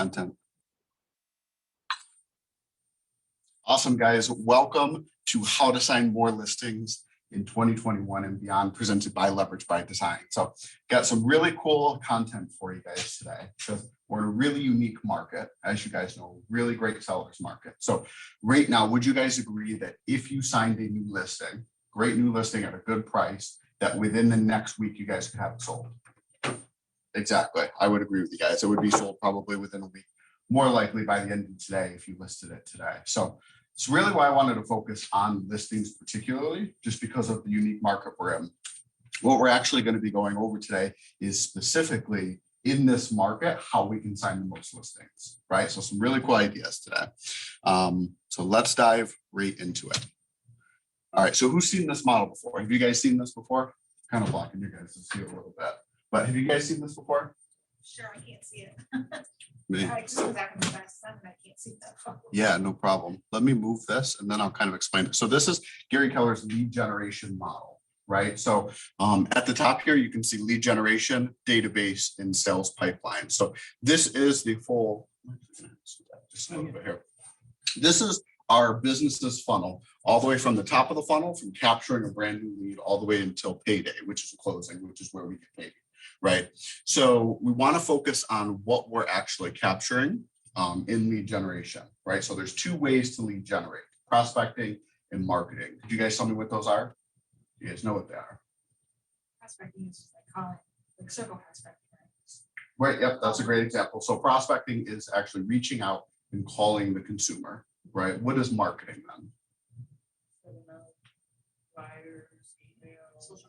content. Awesome, guys. Welcome to How to Sign More Listings in 2021 and Beyond, presented by Leverage by Design. So got some really cool content for you guys today because we're in a really unique market, as you guys know, really great sellers market. So right now, would you guys agree that if you signed a new listing, great new listing at a good price, that within the next week, you guys could have it sold? Exactly. I would agree with you guys. It would be sold probably within a week, more likely by the end of today if you listed it today. So it's really why I wanted to focus on listings particularly, just because of the unique market we're in. What we're actually going to be going over today is specifically in this market, how we can sign the most listings, right? So some really cool ideas today. So let's dive right into it. All right, so who's seen this model before? Have you guys seen this before? Kind of blocking you guys to see it a little bit, but have you guys seen this before? Sure, I can't see it. I just go back and I can't see that. Yeah, no problem. Let me move this and then I'll kind of explain it. So this is Gary Keller's lead generation model, right? So at the top here, you can see lead generation, database, and sales pipeline. So this is the full, just a little bit here. This is our business's funnel, all the way from the top of the funnel, from capturing a brand new lead all the way until payday, which is closing, which is where we get paid. Right. So we want to focus on what we're actually capturing in lead generation. Right. So there's two ways to lead generate: prospecting and marketing. Could you guys tell me what those are? You guys know what they are? Prospecting is just like calling, like circle prospecting. Right. Yep. That's a great example. So prospecting is actually reaching out and calling the consumer. Right. What is marketing then? Social.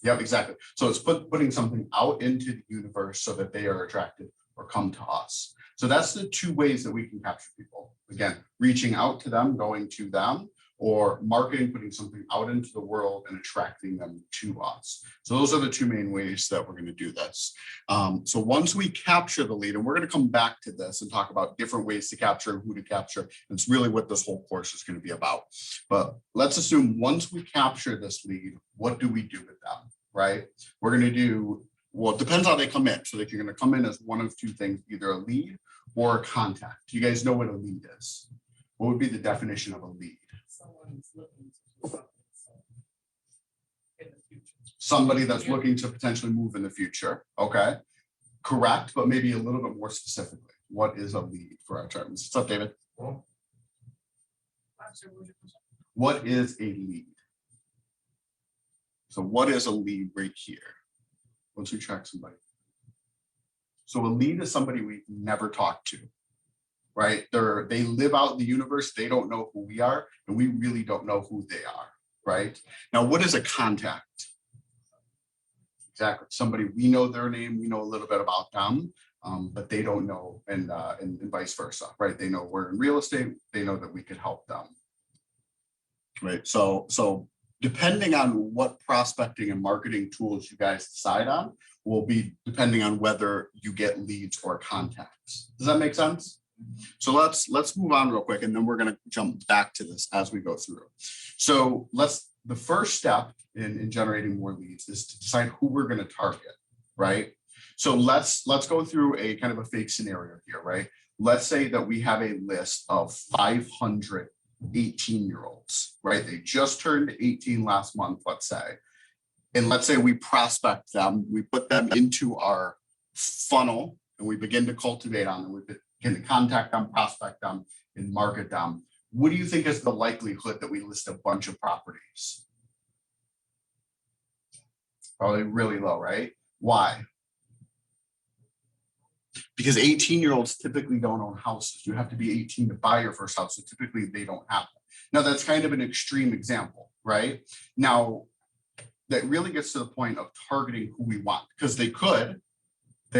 Yep, exactly. So it's putting something out into the universe so that they are attracted or come to us. So that's the two ways that we can capture people. Again, reaching out to them, going to them, or marketing, putting something out into the world and attracting them to us. So those are the two main ways that we're going to do this. So once we capture the lead, and we're going to come back to this and talk about different ways to capture and who to capture. And it's really what this whole course is going to be about. But let's assume once we capture this lead, what do we do with them, right? We're going to do, well, it depends how they come in. So that you're going to come in as one of two things, either a lead or a contact. You guys know what a lead is? What would be the definition of a lead? Someone's looking to do something in the future. Somebody that's looking to potentially move in the future. Okay, correct, but maybe a little bit more specifically. What is a lead for our terms? What's up, David? What is a lead? So what is a lead right here? Once we track somebody. So a lead is somebody we've never talked to. Right? They live out in the universe. They don't know who we are, and we really don't know who they are. Right? Now, what is a contact? Exactly. Somebody, we know their name, we know a little bit about them, but they don't know, and vice versa. Right? They know we're in real estate. They know that we could help them. Right? So depending on what prospecting and marketing tools you guys decide on will be depending on whether you get leads or contacts. Does that make sense? So let's move on real quick, and then we're going to jump back to this as we go through. So the first step in generating more leads is to decide who we're going to target, right? So let's go through a kind of a fake scenario here, right? Let's say that we have a list of 500 18-year-olds, right? They just turned 18 last month, let's say. And let's say we prospect them, we put them into our funnel, and we begin to cultivate on them. We begin to contact them, prospect them, and market them. What do you think is the likelihood that we list a bunch of properties? Probably really low, right? Why? Because 18-year-olds typically don't own houses. You have to be 18 to buy your first house. So typically they don't have them. Now that's kind of an extreme example, right? Now that really gets to the point of targeting who we want, because they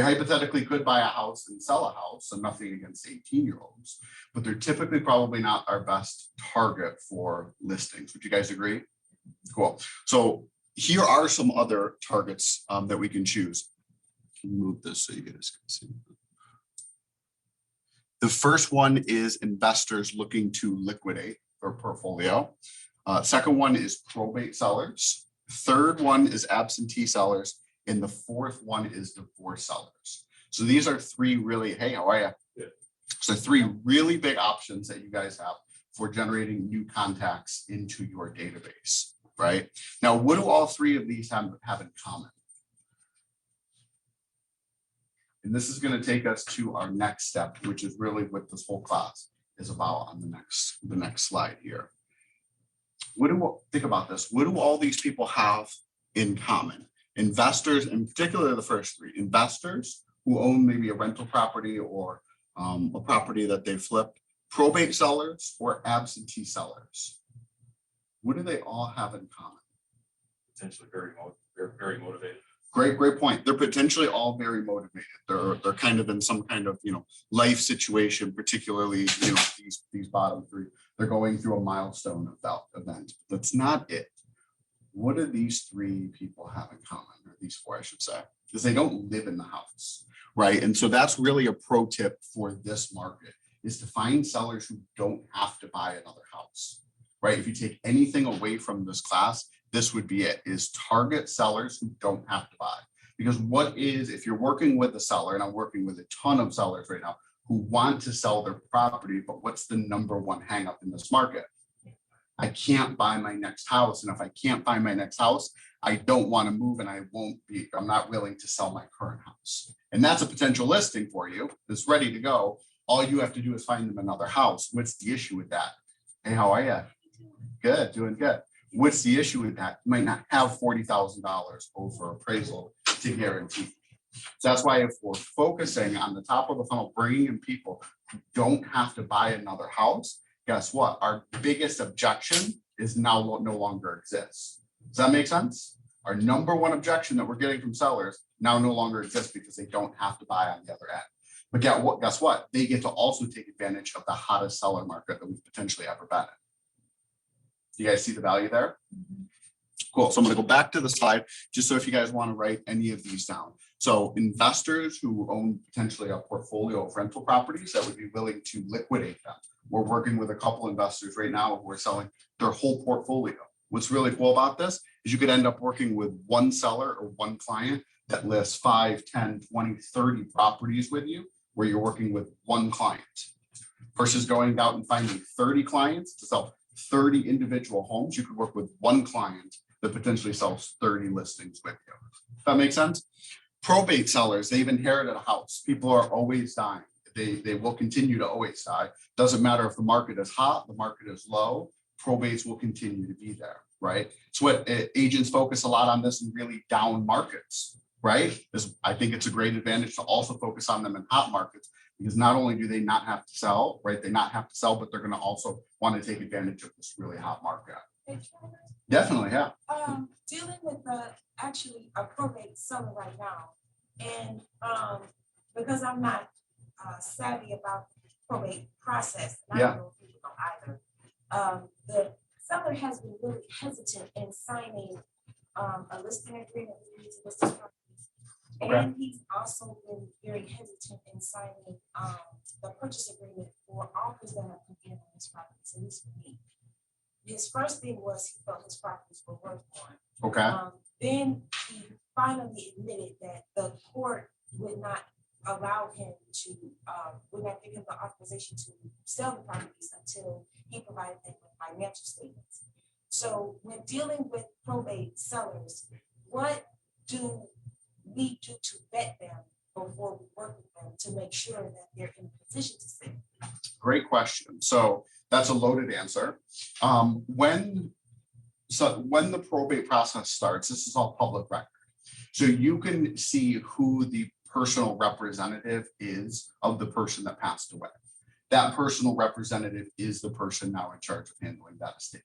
hypothetically could buy a house and sell a house, and nothing against 18-year-olds, but they're typically probably not our best target for listings. Would you guys agree? Cool. So here are some other targets that we can choose. Move this so you guys can see. The first one is investors looking to liquidate their portfolio. Second one is probate sellers. Third one is absentee sellers. And the fourth one is divorce sellers. So these are three really, hey, how are you? So 3 really big options that you guys have for generating new contacts into your database, right? Now, what do all 3 of these have in common? And this is going to take us to our next step, which is really what this whole class is about on the next slide here. Think about this. What do all these people have in common? Investors, in particular, the first 3, investors who own maybe a rental property or a property that they flipped, probate sellers or absentee sellers. What do they all have in common? Potentially very motivated. Great point. They're potentially all very motivated. They're kind of in some kind of, life situation, particularly, these bottom 3. They're going through a milestone event. That's not it. What do these 3 people have in common, or these 4, I should say, is they don't live in the house, right? And so that's really a pro tip for this market, is to find sellers who don't have to buy another house, right? If you take anything away from this class, this would be it, is target sellers who don't have to buy. Because if you're working with a seller, and I'm working with a ton of sellers right now who want to sell their property, but what's the number 1 hang up in this market? I can't buy my next house. And if I can't buy my next house, I don't want to move, and I'm not willing to sell my current house. And that's a potential listing for you. It's ready to go. All you have to do is find them another house. What's the issue with that? Hey, how are you? Good, doing good. What's the issue with that? You might not have $40,000 over appraisal to guarantee. So that's why if we're focusing on the top of the funnel, bringing in people who don't have to buy another house, guess what? Our biggest objection is now no longer exists. Does that make sense? Our number 1 objection that we're getting from sellers now no longer exists because they don't have to buy on the other end. But guess what? They get to also take advantage of the hottest seller market that we've potentially ever been in. Do you guys see the value there? Cool. So I'm going to go back to the slide just so if you guys want to write any of these down. So investors who own potentially a portfolio of rental properties that would be willing to liquidate them. We're working with a couple investors right now who are selling their whole portfolio. What's really cool about this is you could end up working with 1 seller or 1 client that lists 5, 10, 20, 30 properties with you, where you're working with 1 client versus going out and finding 30 clients to sell 30 individual homes. You could work with 1 client that potentially sells 30 listings with you. Does that make sense? Probate sellers, they've inherited a house. People are always dying. They will continue to always die. Doesn't matter if the market is hot, the market is low, probates will continue to be there, right? So what agents focus a lot on this in really down markets, right? I think it's a great advantage to also focus on them in hot markets, because not only do they not have to sell, right? They not have to sell, but they're going to also want to take advantage of this really hot market. Hey, Trevor, Definitely, yeah. dealing with actually a probate seller right now, and because I'm not savvy about the probate process, and I don't know if you know either. The seller has been really hesitant in signing a listing agreement with me to list his property. And he's also been very hesitant in signing the purchase agreement for offers that have come in on his properties, at least for me. His first thing was he felt his properties were worth more. Okay. Then he finally admitted that the court would not allow him to, would not give him the authorization to sell the properties until he provided them with financial statements. So when dealing with probate sellers, what do we do to vet them before we work with them to make sure that they're in a position to sell? Great question. So that's a loaded answer. When the probate process starts, this is all public record. So you can see who the personal representative is of the person that passed away. That personal representative is the person now in charge of handling that estate.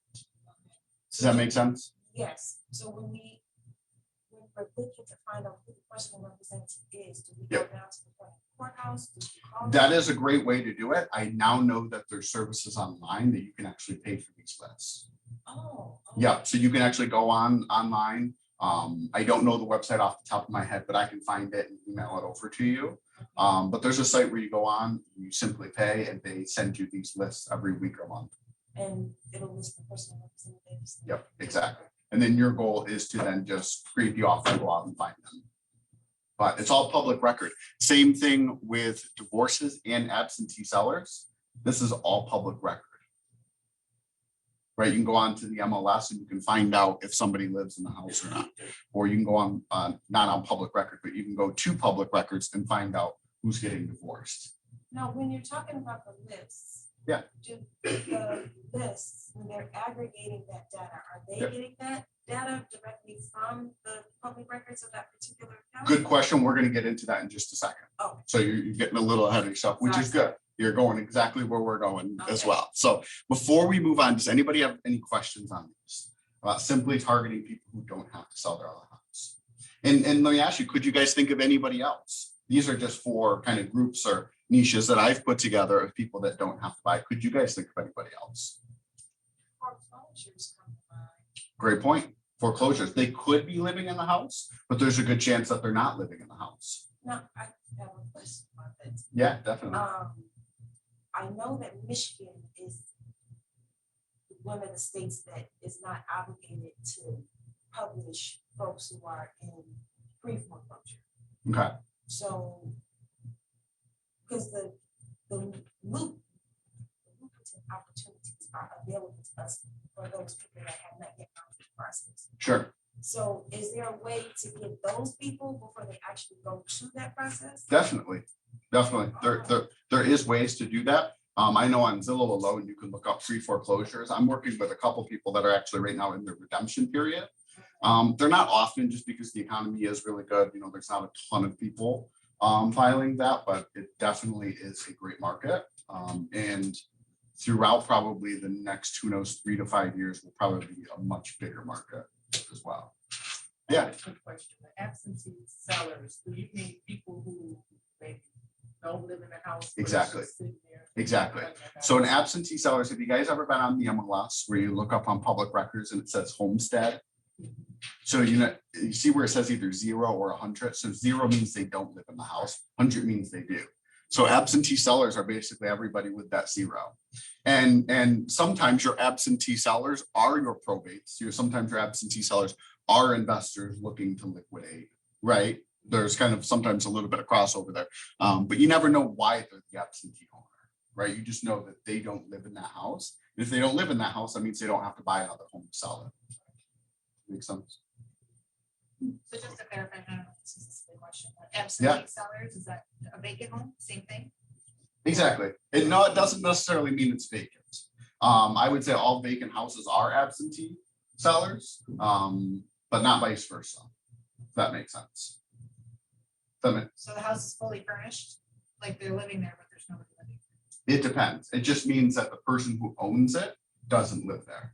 Does that make sense? Yes. So when we're looking to find out who the personal representative is, do we go down to the courthouse? Do we call That them? is a great way to do it. I now know that there's services online that you can actually pay for these lists. Oh. Yeah, so you can actually go online. I don't know the website off the top of my head, but I can find it and email it over to you. But there's a site where you go on, you simply pay, and they send you these lists every week or month. And it'll list the personal representatives. Yep, exactly. And then your goal is to then just create the offer and go out and find them. but it's all public record. Same thing with divorces and absentee sellers. This is all public record. Right, you can go on to the MLS and you can find out if somebody lives in the house or not. Or you can go on, not on public record, but you can go to public records and find out who's getting divorced. Now, when you're talking about the lists. Yeah. Do the lists, when they're aggregating that data, are they Yeah. getting that data directly from the public records of that particular account? Good question. We're gonna get into that in just a second. Oh. So you're getting a little ahead of yourself, which is good. You're going exactly where we're going as Okay. well. So before we move on, does anybody have any questions on this? About simply targeting people who don't have to sell their other house? And let me ask you, could you guys think of anybody else? These are just four kind of groups or niches that I've put together of people that don't have to buy. Could you guys think of anybody else? Foreclosures come to mind. Great point. Foreclosures, they could be living in the house, but there's a good chance that they're not living in the house. Now, I have a question about that. Yeah, definitely. I know that Michigan is one of the states that is not obligated to publish folks who are in pre-foreclosure. Okay, So, because the lucrative opportunities are available to us for those people that have not yet gone through the process. sure. So is there a way to get those people before they actually go to that process? Definitely. There is ways to do that. I know on Zillow alone, you can look up free foreclosures. I'm working with a couple people that are actually right now in the redemption period. They're not often just because the economy is really good. You know, there's not a ton of people filing that, but it definitely is a great market. And throughout probably the next, who knows, 3 to 5 years will probably be a much bigger market as well. I have Yeah. a quick question. The absentee sellers, do you mean people who maybe don't live in the house? but it's Exactly. just sitting there? Exactly. So an absentee sellers, have you guys ever been on the MLS where you look up on public records and it says homestead? So you see where it says either 0 or 100. So 0 means they don't live in the house. 100 means they do. So absentee sellers are basically everybody with that 0. And sometimes your absentee sellers are your probates. Sometimes your absentee sellers are investors looking to liquidate, right? There's kind of sometimes a little bit of crossover there. But you never know why they're the absentee owner, right? You just know that they don't live in that house. And if they don't live in that house, that means they don't have to buy another home to sell it. Makes sense. So just to clarify, I don't know if this is a silly question, but absentee sellers, is that a vacant home, same thing? Exactly. And no, it doesn't necessarily mean it's vacant. I would say all vacant houses are absentee sellers, but not vice versa. If that makes sense. So the house is fully furnished, like they're living there, but there's nobody living. It depends. It just means that the person who owns it doesn't live there.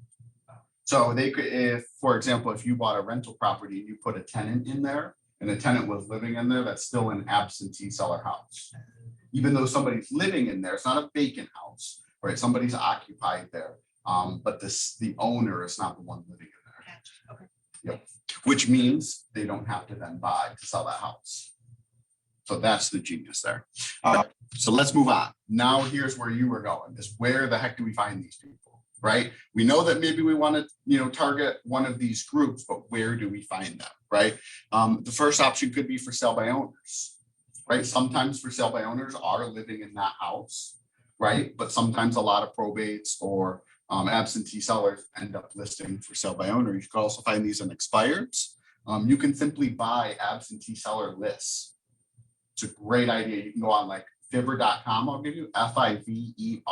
So they could, if, for example, if you bought a rental property and you put a tenant in there and the tenant was living in there, that's still an absentee seller house. Even though somebody's living in there, it's not a vacant house, right? Somebody's occupied there. But the owner is not the one living in there. Gotcha. Okay. Yep. Which means they don't have to then buy to sell that house. So that's the genius there. So let's move on. Now here's where you were going, is where the heck do we find these people, right? We know that maybe we want to, target one of these groups, but where do we find them, right? The first option could be for sale by owners, right? Sometimes for sale by owners are living in that house, right? But sometimes a lot of probates or absentee sellers end up listing for sale by owner. You can also find these in expireds. You can simply buy absentee seller lists. It's a great idea. You can go on like fiverr.com. I'll give you FIVERR.com.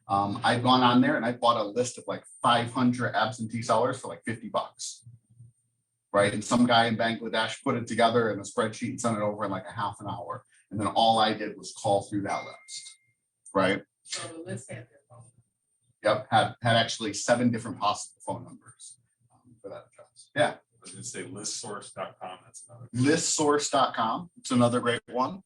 I've gone on there and I bought a list of like 500 absentee sellers for like $50. Right. And some guy in Bangladesh put it together in a spreadsheet and sent it over in like a half an hour. And then all I did was call through that list. Right. So the list had their phone. Yep. Had actually 7 different possible phone numbers for that address. Yeah. I was gonna say listsource.com, that's another. Listsource.com. It's another great one.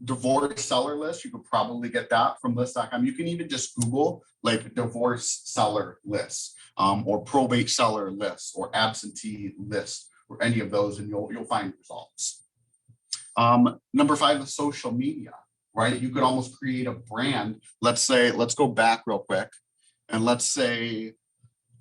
Divorce seller list. You could probably get that from list.com. You can even just Google like divorce seller lists or probate seller lists or absentee lists or any of those, and you'll find results. Number 5 is social media, right? You could almost create a brand. Let's go back real quick. And let's say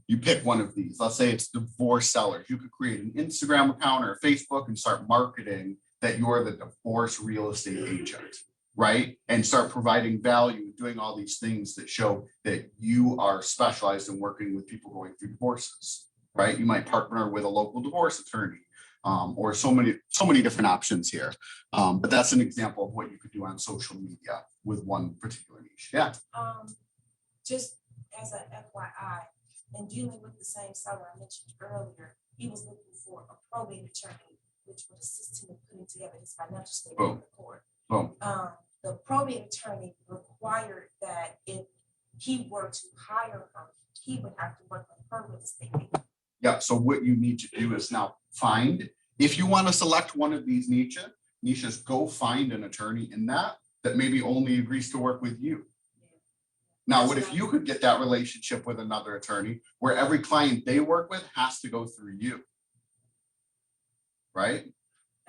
You pick one of these. Let's say it's divorce sellers. You could create an Instagram account or Facebook and start marketing that you're the divorce real estate agent, right? And start providing value, doing all these things that show that you are specialized in working with people going through divorces, right? You might partner with a local divorce attorney, or so many different options here. But that's an example of what you could do on social media with one particular niche. Yeah. Just as a FYI, and dealing with the same seller I mentioned earlier, he was looking for a probate attorney, which would assist him in putting together his financial statement report. Boom. The probate attorney required that if he were to hire her, he would have to work on her real estate. Yeah. So what you need to do is now find, if you want to select one of these niches, go find an attorney in that maybe only agrees to work with you. Now, what if you could get that relationship with another attorney where every client they work with has to go through you? Right?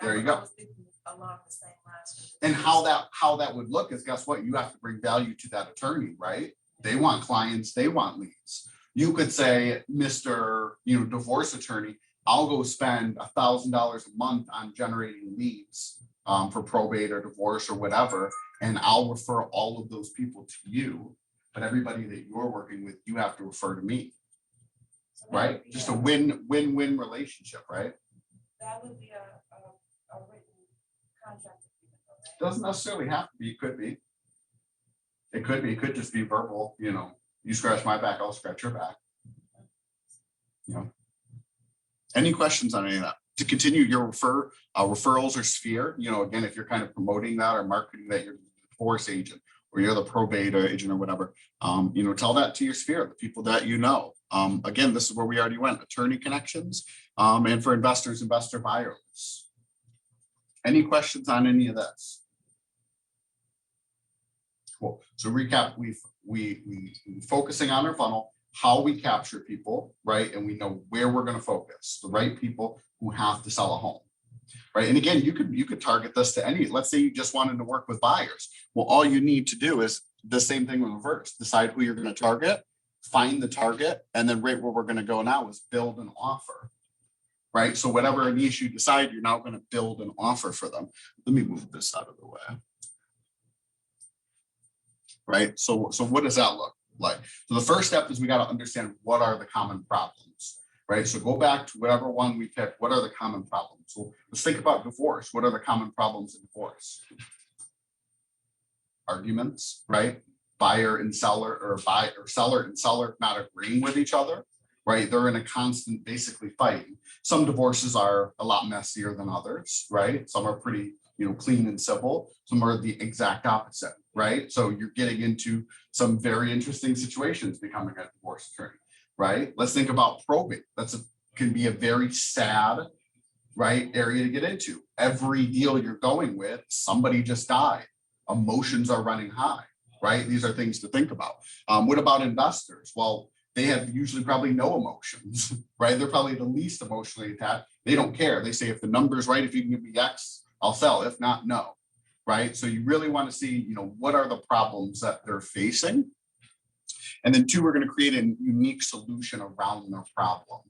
There you go. I was thinking along the same lines. And how that would look is, guess what? You have to bring value to that attorney, right? They want clients, they want leads. You could say, Mr. Divorce attorney, I'll go spend $1,000 a month on generating leads for probate or divorce or whatever, and I'll refer all of those people to you. But everybody that you're working with, you have to refer to me, So that right? would be Just a win-win relationship, right? That would be a written contract agreement, right? Doesn't necessarily have to be, it could be. It could be, it could just be verbal, you scratch my back, I'll scratch your back. Any questions on any of that? To continue your referrals or sphere, again, if you're kind of promoting that or marketing that you're the divorce agent or you're the probate agent or whatever, tell that to your sphere, the people that you know. Again, this is where we already went, attorney connections, and for investors, investor buyer lists. Any questions on any of this? Cool. So recap, we focusing on our funnel, how we capture people, right? And we know where we're going to focus, the right people who have to sell a home, right? And again, you could target this to any, let's say you just wanted to work with buyers. Well, all you need to do is the same thing in reverse, decide who you're going to target, find the target, and then right where we're going to go now is build an offer, right? So whatever niche you decide, you're now going to build an offer for them. Let me move this out of the way. Right? So what does that look like? So the first step is we got to understand what are the common problems, right? So go back to whatever one we picked. What are the common problems? So let's think about divorce. What are the common problems in divorce? Arguments, right? Buyer and seller, or seller and seller not agreeing with each other, right? They're in a constant, basically fighting. Some divorces are a lot messier than others, right? Some are pretty, clean and civil. Some are the exact opposite, right? So you're getting into some very interesting situations becoming a divorce attorney, right? Let's think about probate. Can be a very sad, right, area to get into. Every deal you're going with, somebody just died. Emotions are running high, right? These are things to think about. What about investors? Well, they have usually probably no emotions, right? They're probably the least emotionally attached. They don't care. They say, if the number's right, if you can give me X, I'll sell. If not, no, right? So you really want to see, what are the problems that they're facing? And then 2, we're going to create a unique solution around their problem,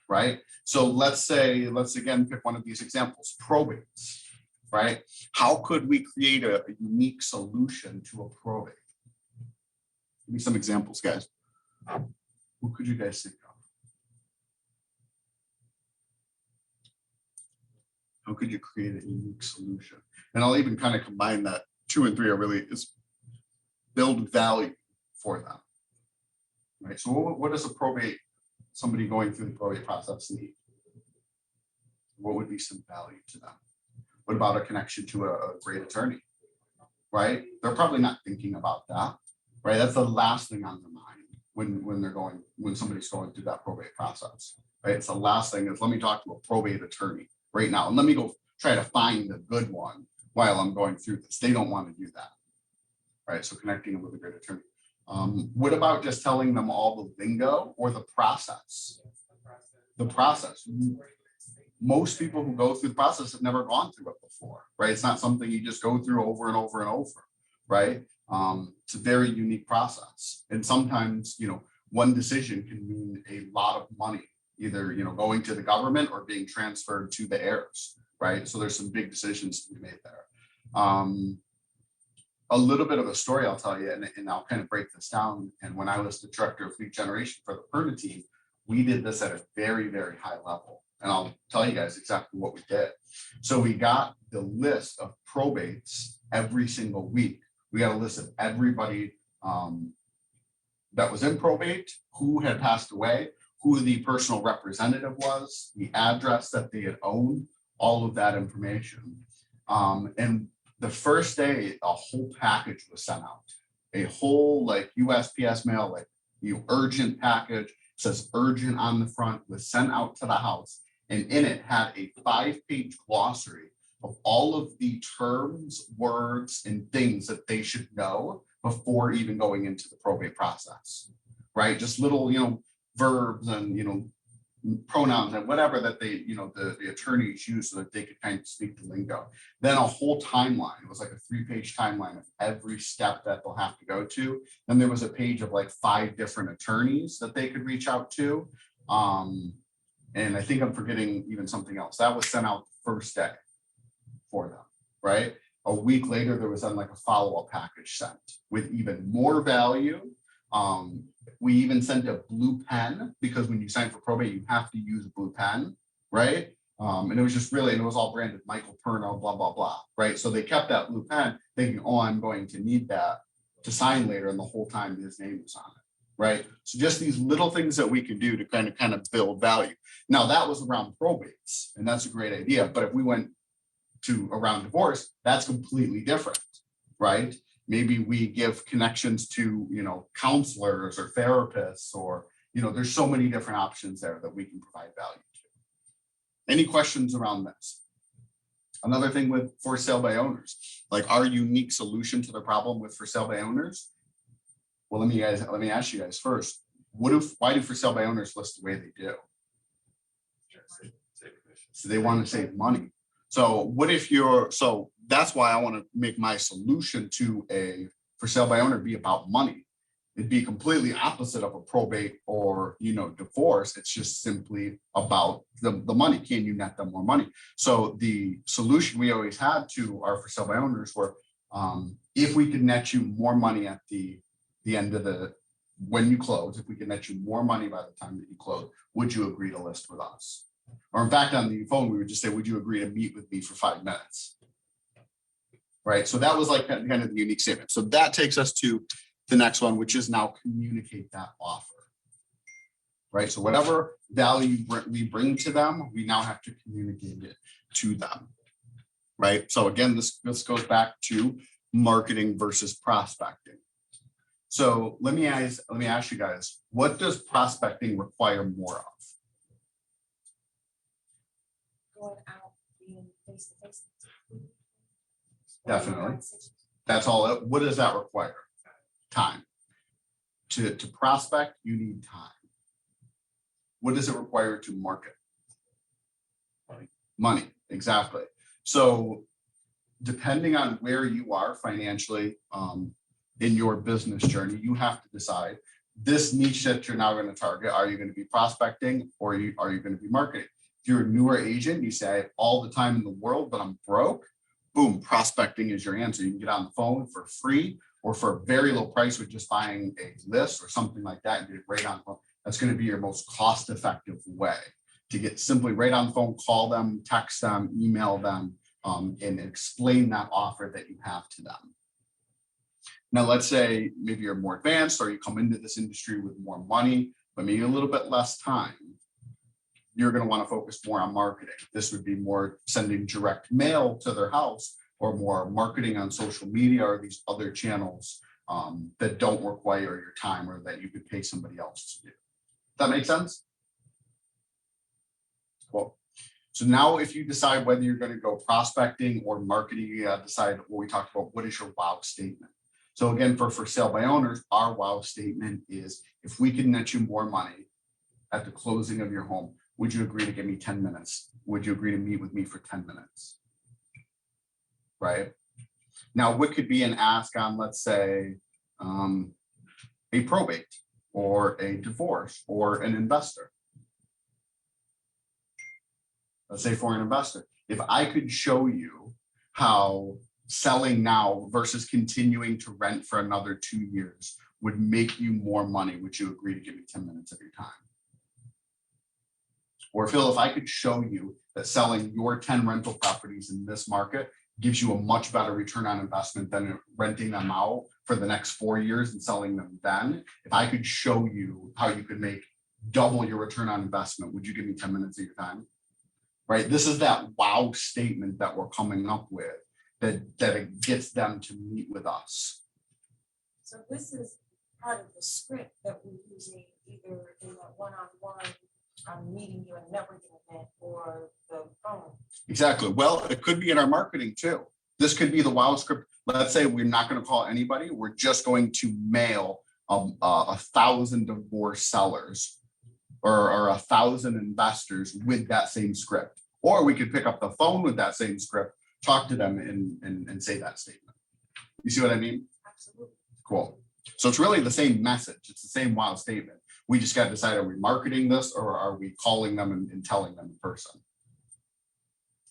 right? So let's again pick one of these examples, probates, right? How could we create a unique solution to a probate? Give me some examples, guys. What could you guys think of? How could you create a unique solution? And I'll even kind of combine that 2 and 3 are really is build value for them, right? So what does somebody going through the probate process need? What would be some value to them? What about a connection to a great attorney, right? They're probably not thinking about that, right? That's the last thing on their mind when somebody's going through that probate process, right? It's the last thing is, let me talk to a probate attorney right now, and let me go try to find a good one while I'm going through this. They don't want to do that, right? So connecting them with a great attorney. What about just telling them all the lingo or the process? The process. Most people who go through the process have never gone through it before, right? It's not something you just go through over and over and over, right? It's a very unique process. And sometimes, one decision can mean a lot of money, either, going to the government or being transferred to the heirs, right? So there's some big decisions to be made there. A little bit of a story I'll tell you, and I'll kind of break this down. And when I was the director of lead generation for the PERNA team, we did this at a very, very high level. And I'll tell you guys exactly what we did. So we got the list of probates every single week. We got a list of everybody that was in probate, who had passed away, who the personal representative was, the address that they had owned, all of that information. And the first day, a whole package was sent out, a whole like USPS mail, like urgent package, says urgent on the front, was sent out to the house. And in it had a 5-page glossary of all of the terms, words, and things that they should know before even going into the probate process, right? Just little, verbs and, pronouns and whatever that they, the attorneys use so that they could kind of speak the lingo. Then a whole timeline. It was like a 3-page timeline of every step that they'll have to go to. Then there was a page of like 5 different attorneys that they could reach out to. And I think I'm forgetting even something else. That was sent out the first day for them, right? A week later, there was then like a follow-up package sent with even more value. We even sent a blue pen because when you sign for probate, you have to use a blue pen, right? And it was just really, and it was all branded Michael Perno, blah, blah, blah, right? So they kept that blue pen thinking, oh, I'm going to need that to sign later. And the whole time his name was on it, right? So just these little things that we can do to kind of build value. Now that was around probates, and that's a great idea. But if we went to around divorce, that's completely different, right? Maybe we give connections to, counselors or therapists, or, there's so many different options there that we can provide value to. Any questions around this? Another thing with for sale by owners, like our unique solution to the problem with for sale by owners. Well, let me ask you guys first. Why do for sale by owners list the way they do? So they want to save money. So what if so that's why I want to make my solution to a for sale by owner be about money. It'd be completely opposite of a probate or, divorce. It's just simply about the money. Can you net them more money? So the solution we always had to our for sale by owners were, if we could net you more money at the end of when you close, if we can net you more money by the time that you close, would you agree to list with us? Or in fact, on the phone, we would just say, would you agree to meet with me for 5 minutes? Right. So that was like kind of the unique statement. So that takes us to the next one, which is now communicate that offer. Right. So whatever value we bring to them, we now have to communicate it to them. Right. So again, this goes back to marketing versus prospecting. So let me ask you guys, what does prospecting require more of? Going out, being face to face. Definitely. That's all. What does that require? Time. To prospect, you need time. What does it require to market? Money. Exactly. So depending on where you are financially in your business journey, you have to decide this niche that you're now going to target. Are you going to be prospecting or are you going to be marketing? If you're a newer agent, you say I have all the time in the world, but I'm broke. Boom, prospecting is your answer. You can get on the phone for free or for a very low price with just buying a list or something like that and get it right on the phone. That's going to be your most cost-effective way to get simply right on the phone, call them, text them, email them, and explain that offer that you have to them. Now, let's say maybe you're more advanced or you come into this industry with more money, but maybe a little bit less time. You're going to want to focus more on marketing. This would be more sending direct mail to their house or more marketing on social media or these other channels that don't require your time or that you could pay somebody else to do. That make sense? Cool. So now if you decide whether you're going to go prospecting or marketing, you got to decide what we talked about. What is your wow statement? So again, for sale by owners, our wow statement is if we can net you more money at the closing of your home, would you agree to give me 10 minutes? Would you agree to meet with me for 10 minutes? Right? Now, what could be an ask on, let's say, a probate? or a divorce or an investor. Let's say for an investor, if I could show you how selling now versus continuing to rent for another 2 years would make you more money, would you agree to give me 10 minutes of your time? Or Phil, if I could show you that selling your 10 rental properties in this market gives you a much better return on investment than renting them out for the next 4 years and selling them then, if I could show you how you could make double your return on investment, would you give me 10 minutes of your time? Right? This is that wow statement that we're coming up with that it gets them to meet with us. So this is part of the script that we're using either in a one-on-one meeting you at networking event or the phone. Exactly. Well, it could be in our marketing too. This could be the wow script. Let's say we're not going to call anybody. We're just going to mail 1,000 divorce sellers or 1,000 investors with that same script. Or we could pick up the phone with that same script, talk to them and say that statement. You see what I mean? Absolutely. Cool. So it's really the same message. It's the same wow statement. We just got to decide, are we marketing this or are we calling them and telling them in person?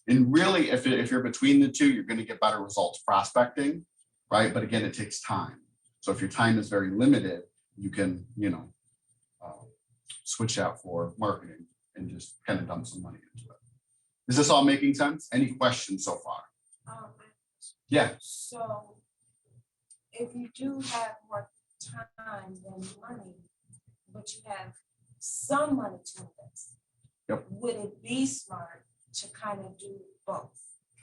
And really, if you're between the two, you're going to get better results prospecting, right? But again, it takes time. So if your time is very limited, you can, switch out for marketing and just kind of dump some money into it. Is this all making sense? Any questions so far? Yeah. So if you do have more time than money, but you have some money to invest, Yep. Would it be smart to kind of do both?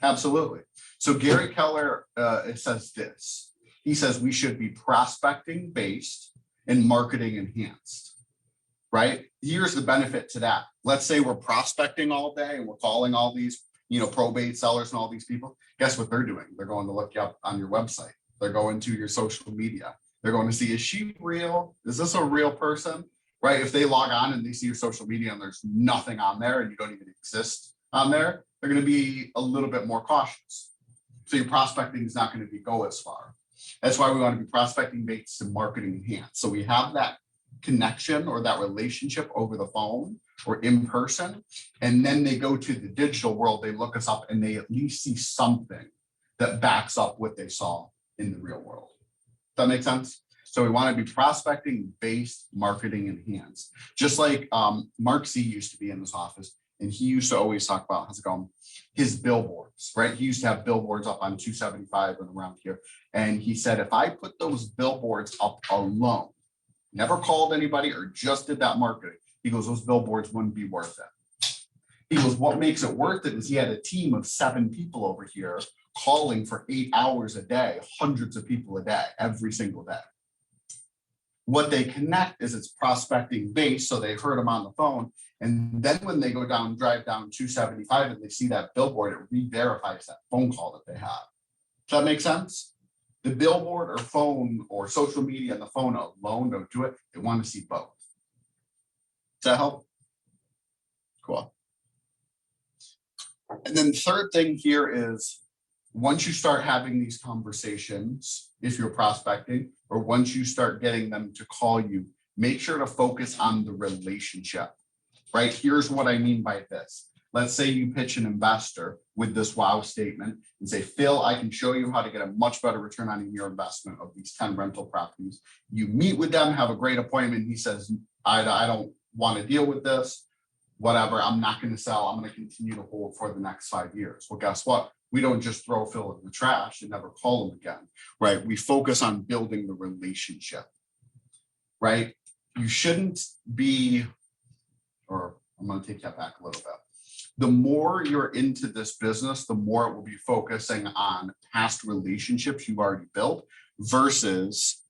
Absolutely. So Gary Keller, it says this. He says we should be prospecting based and marketing enhanced, right? Here's the benefit to that. Let's say we're prospecting all day and we're calling all these, probate sellers and all these people. Guess what they're doing? They're going to look you up on your website. They're going to your social media. They're going to see, is she real? Is this a real person? Right? If they log on and they see your social media and there's nothing on there and you don't even exist on there, they're going to be a little bit more cautious. So your prospecting is not going to go as far. That's why we want to be prospecting based and marketing enhanced. So we have that connection or that relationship over the phone or in person. And then they go to the digital world, they look us up and they at least see something that backs up what they saw in the real world. Does that make sense? So we want to be prospecting based, marketing enhanced. Just like Mark C used to be in this office, and he used to always talk about, his billboards, right? He used to have billboards up on 275 and around here. And he said, if I put those billboards up alone, never called anybody or just did that marketing, he goes, those billboards wouldn't be worth it. He goes, what makes it worth it is he had a team of 7 people over here calling for 8 hours a day, hundreds of people a day, every single day. What they connect is it's prospecting based, so they heard them on the phone. And then when they go down, drive down 275 and they see that billboard, it re-verifies that phone call that they have. Does that make sense? The billboard or phone or social media and the phone alone don't do it. They want to see both. Does that help? Cool. And then the third thing here is once you start having these conversations, if you're prospecting, or once you start getting them to call you, make sure to focus on the relationship, right? Here's what I mean by this. Let's say you pitch an investor with this wow statement and say, Phil, I can show you how to get a much better return on your investment of these 10 rental properties. You meet with them, have a great appointment. He says, I don't want to deal with this, whatever. I'm not going to sell. I'm going to continue to hold for the next 5 years. Well, guess what? We don't just throw Phil in the trash and never call him again, right? We focus on building the relationship, right? You shouldn't be, or I'm going to take that back a little bit. The more you're into this business, the more it will be focusing on past relationships you've already built versus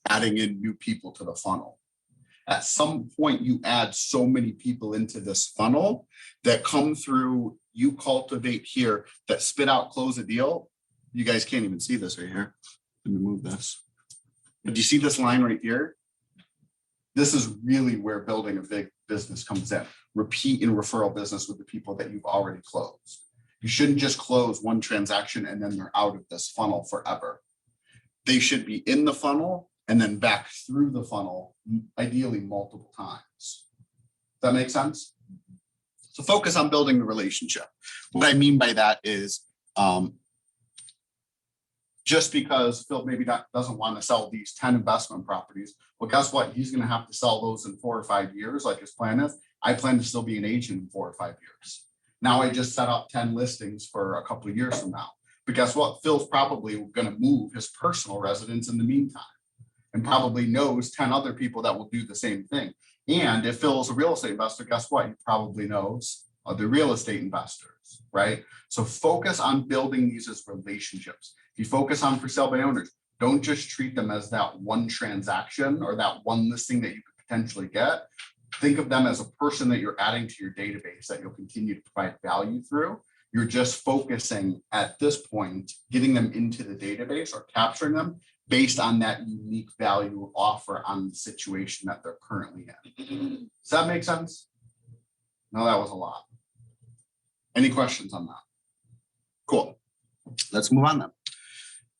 adding in new people to the funnel. At some point, you add so many people into this funnel that come through, you cultivate here, that spit out, close a deal. You guys can't even see this right here. Let me move this. But do you see this line right here? This is really where building a big business comes in. Repeat and referral business with the people that you've already closed. You shouldn't just close one transaction and then they're out of this funnel forever. They should be in the funnel and then back through the funnel, ideally multiple times. Does that make sense? So focus on building the relationship. What I mean by that is just because Phil maybe doesn't want to sell these 10 investment properties, well, guess what? He's going to have to sell those in 4 or 5 years, like his plan is. I plan to still be an agent in 4 or 5 years. Now I just set up 10 listings for a couple of years from now. But guess what? Phil's probably going to move his personal residence in the meantime, and probably knows 10 other people that will do the same thing. And if Phil's a real estate investor, guess what? He probably knows other real estate investors, right? So focus on building these as relationships. If you focus on for sale by owners, don't just treat them as that one transaction or that one listing that you could potentially get. Think of them as a person that you're adding to your database that you'll continue to provide value through. You're just focusing at this point, getting them into the database or capturing them based on that unique value offer on the situation that they're currently in. Does that make sense? No, that was a lot. Any questions on that? Cool. Let's move on then.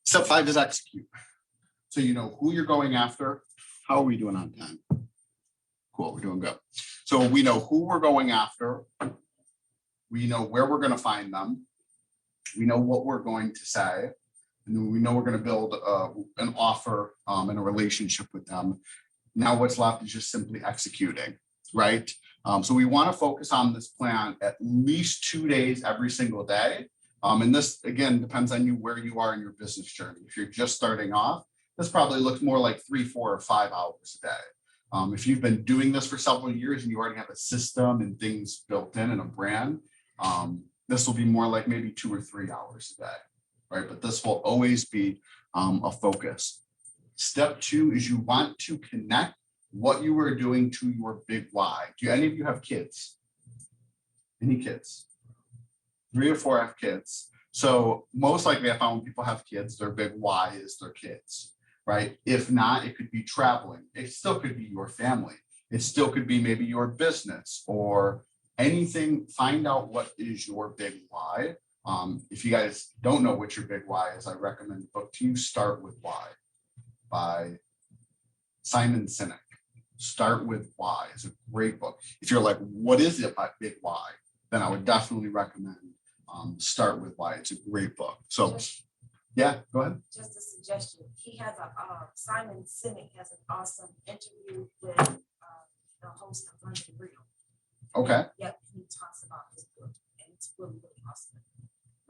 Step 5 is execute. So you know who you're going after. How are we doing on time? Cool, we're doing good. So we know who we're going after. We know where we're going to find them. We know what we're going to say. And we know we're going to build an offer and a relationship with them. Now what's left is just simply executing, right? So we want to focus on this plan at least 2 days every single day. And this, again, depends on you where you are in your business journey. If you're just starting off, this probably looks more like 3, 4, or 5 hours a day. If you've been doing this for several years and you already have a system and things built in and a brand, this will be more like maybe 2 or 3 hours a day, right? But this will always be a focus. Step 2 is you want to connect what you are doing to your big why. Do any of you have kids? Any kids? 3 or 4 have kids. So most likely I found when people have kids, their big why is their kids, right? If not, it could be traveling. It still could be your family. It still could be maybe your business or anything. Find out what is your big why. If you guys don't know what your big why is, I recommend the book to you, Start With Why by Simon Sinek. Start With Why is a great book. If you're like, what is it by big why? Then I would definitely recommend Start With Why. It's a great book. So yeah, go ahead. Just a suggestion. He has Simon Sinek has an awesome interview with the host of London Real. Okay. Yep, he talks about his book, and it's really, really awesome.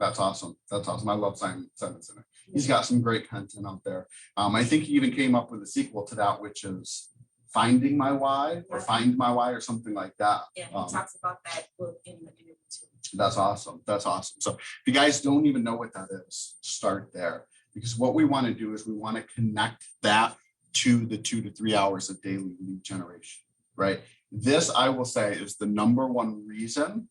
That's awesome. That's awesome. I love Simon Sinek. He's got some great content out there. I think he even came up with a sequel to that, which is Finding My Why or Find My Why or something like that. Yeah, he talks about that book in the interview too. That's awesome. That's awesome. So if you guys don't even know what that is, start there. Because what we want to do is we want to connect that to the 2 to 3 hours of daily lead generation, right? This, I will say, is the #1 reason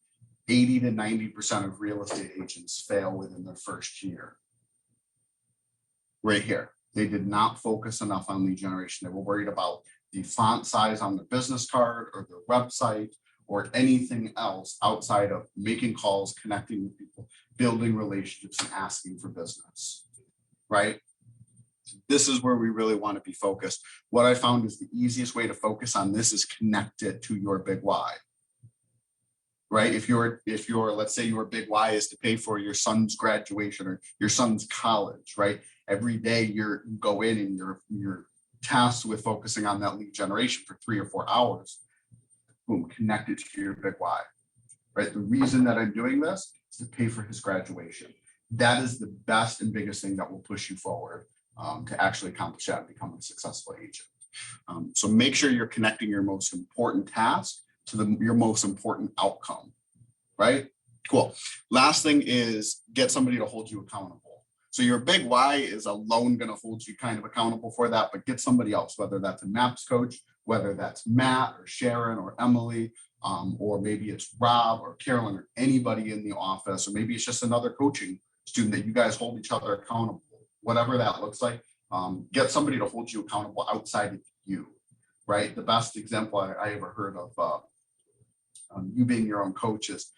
80 to 90% of real estate agents fail within their first year. Right here. They did not focus enough on lead generation. They were worried about the font size on the business card or their website or anything else outside of making calls, connecting with people, building relationships, and asking for business, right? This is where we really want to be focused. What I found is the easiest way to focus on this is connect it to your big why, right? If you're, let's say your big why is to pay for your son's graduation or your son's college, right? Every day you go in and you're tasked with focusing on that lead generation for 3 or 4 hours. Boom, connect it to your big why, right? The reason that I'm doing this is to pay for his graduation. That is the best and biggest thing that will push you forward to actually accomplish that and become a successful agent. So make sure you're connecting your most important task to your most important outcome, right? Cool. Last thing is get somebody to hold you accountable. So your big why is alone going to hold you kind of accountable for that, but get somebody else, whether that's a MAPS coach, whether that's Matt or Sharon or Emily, or maybe it's Rob or Carolyn or anybody in the office, or maybe it's just another coaching student that you guys hold each other accountable, whatever that looks like. Get somebody to hold you accountable outside of you, right? The best example I ever heard of you being your own coach is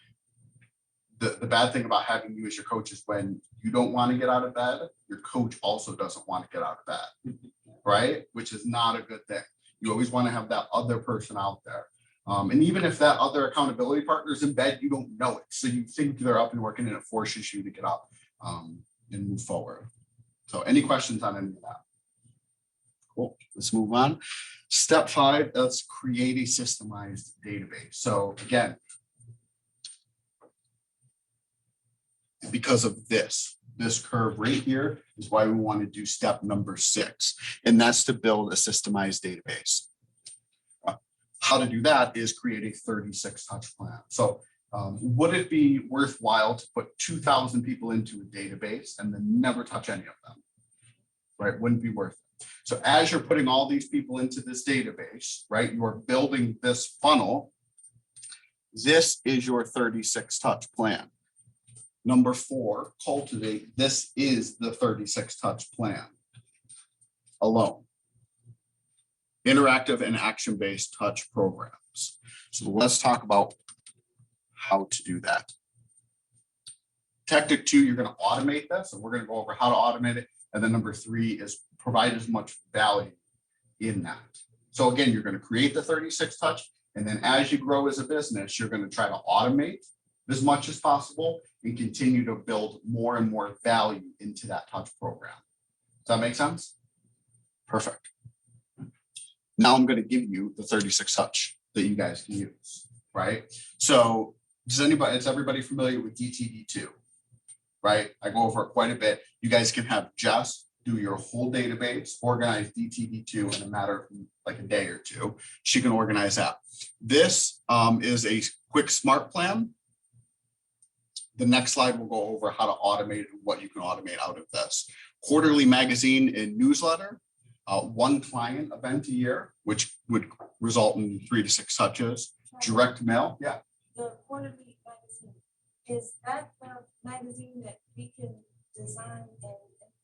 the bad thing about having you as your coach is when you don't want to get out of bed, your coach also doesn't want to get out of bed, right? Which is not a good thing. You always want to have that other person out there. And even if that other accountability partner is in bed, you don't know it. So you think they're up and working and it forces you to get up and move forward. So any questions on any of that? Cool, let's move on. Step 5, let's create a systemized database. So again, because of this curve right here is why we want to do step number 6, and that's to build a systemized database. How to do that is create a 36 touch plan. So would it be worthwhile to put 2,000 people into a database and then never touch any of them? Right, wouldn't be worth it. So as you're putting all these people into this database, right, you're building this funnel. This is your 36 touch plan. Number 4, cultivate. This is the 36 touch plan alone. Interactive and action-based touch programs. So let's talk about how to do that. Tactic 2, you're going to automate this, and we're going to go over how to automate it. And then number 3 is provide as much value in that. So again, you're going to create the 36 touch, and then as you grow as a business, you're going to try to automate as much as possible and continue to build more and more value into that touch program. Does that make sense? Perfect. Now I'm going to give you the 36 touch that you guys can use, right? So is everybody familiar with DTD2, right? I go over it quite a bit. You guys can have Jess do your whole database, organize DTD2 in a matter of like a day or 2. She can organize that. This is a quick smart plan. The next slide will go over how to automate and what you can automate out of this. Quarterly magazine and newsletter. 1 client event a year, which would result in 3 to 6 touches. Direct mail, yeah. The quarterly magazine, is that the magazine that we can design and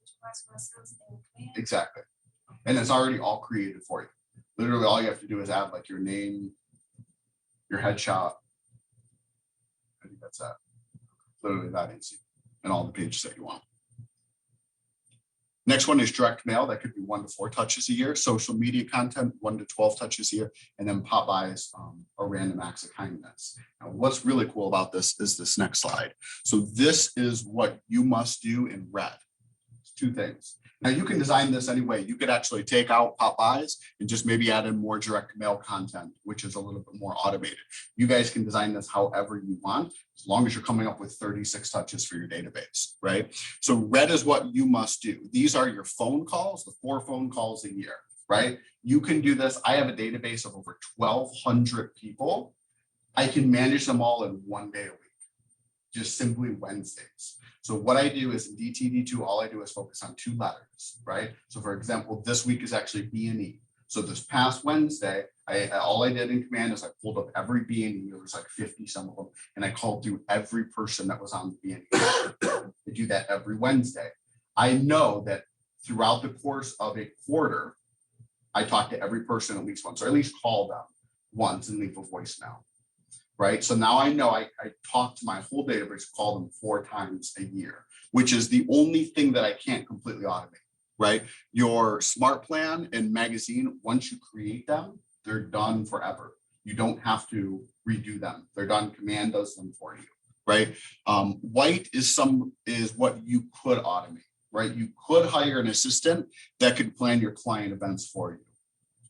express ourselves in command? Exactly. And it's already all created for you. Literally all you have to do is add like your name, your headshot. I think that's that. Literally that easy. And all the pages that you want. Next one is direct mail. That could be 1 to 4 touches a year. Social media content, 1 to 12 touches a year. And then Popeyes, a random acts of kindness. Now, what's really cool about this is this next slide. So this is what you must do in red. It's 2 things. Now you can design this anyway. You could actually take out Popeyes and just maybe add in more direct mail content, which is a little bit more automated. You guys can design this however you want, as long as you're coming up with 36 touches for your database, right? So red is what you must do. These are your phone calls, the 4 phone calls a year, right? You can do this. I have a database of over 1,200 people. I can manage them all in 1 day a week, just simply Wednesdays. So what I do is in DTD2, all I do is focus on 2 letters, right? So for example, this week is actually B&E. So this past Wednesday, all I did in command is I pulled up every B&E, there was like 50 some of them, and I called through every person that was on the B&E. I do that every Wednesday. I know that throughout the course of a quarter, I talk to every person at least once, or at least call them once and leave a voicemail. Right. So now I know I talk to my whole database, call them 4 times a year, which is the only thing that I can't completely automate. Right. Your smart plan and magazine, once you create them, they're done forever. You don't have to redo them. They're done. Command does them for you. Right. White is what you could automate. Right. You could hire an assistant that could plan your client events for you.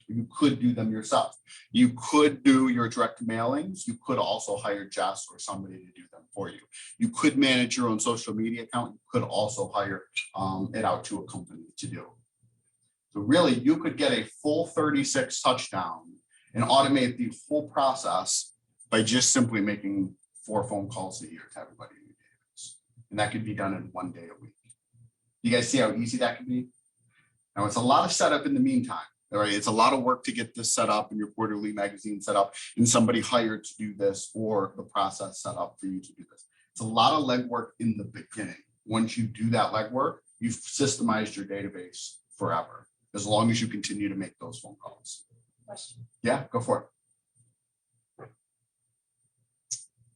You could do them yourself. You could do your direct mailings. You could also hire Jess or somebody to do them for you. You could manage your own social media account. You could also hire it out to a company to do. So really, you could get a full 36 touchdown and automate the whole process by just simply making 4 phone calls a year to everybody in your database. And that could be done in 1 day a week. You guys see how easy that could be? Now, it's a lot of setup in the meantime. All right, it's a lot of work to get this set up and your quarterly magazine set up and somebody hired to do this or the process set up for you to do this. It's a lot of legwork in the beginning. Once you do that legwork, you've systemized your database forever, as long as you continue to make those phone calls. Question. Yeah, go for it.